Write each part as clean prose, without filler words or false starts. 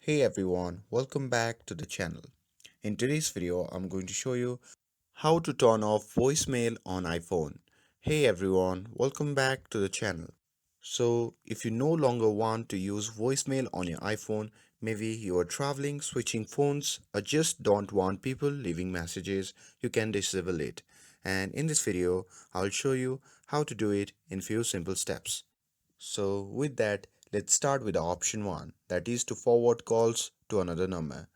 Hey everyone, welcome back to the channel. In today's video, I'm going to show you how to turn off voicemail on iPhone. Hey everyone, welcome back to the channel. So, if you no longer want to use voicemail on your iPhone, maybe you are traveling, switching phones, or just don't want people leaving messages, you can disable it. And in this video, I'll show you how to do it in few simple steps. So with that, let's start with the option 1, that is to forward calls to another number.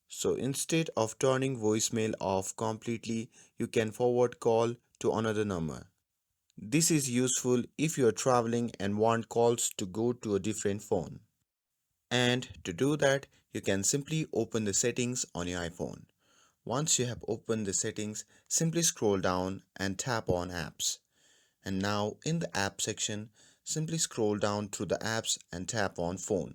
So instead of turning voicemail off completely, you can forward call to another number. This is useful if you are traveling and want calls to go to a different phone. And to do that, you can simply open the settings on your iPhone. Once you have opened the settings, simply scroll down and tap on apps. And now in the app section, simply scroll down through the apps and tap on phone.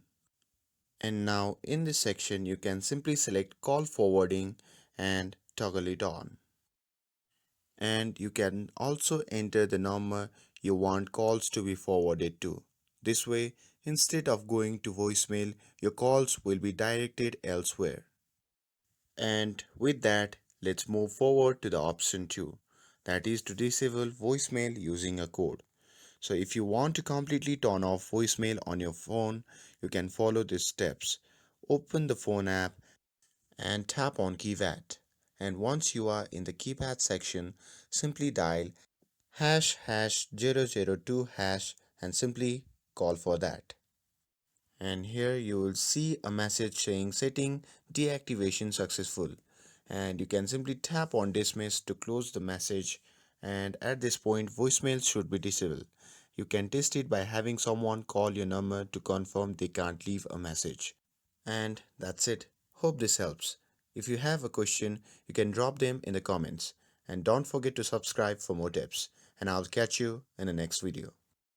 And now in this section, you can simply select call forwarding and toggle it on. And you can also enter the number you want calls to be forwarded to. This way, instead of going to voicemail, your calls will be directed elsewhere. And with that, let's move forward to the option 2, that is to disable voicemail using a code. So if you want to completely turn off voicemail on your phone, you can follow these steps. Open the phone app and tap on keypad. And once you are in the keypad section, simply dial hash hash 002 hash and simply call for that. And here you will see a message saying setting deactivation successful. And you can simply tap on dismiss to close the message. And at this point, voicemail should be disabled. You can test it by having someone call your number to confirm they can't leave a message. And that's it. Hope this helps. If you have a question, you can drop them in the comments. And don't forget to subscribe for more tips. And I'll catch you in the next video.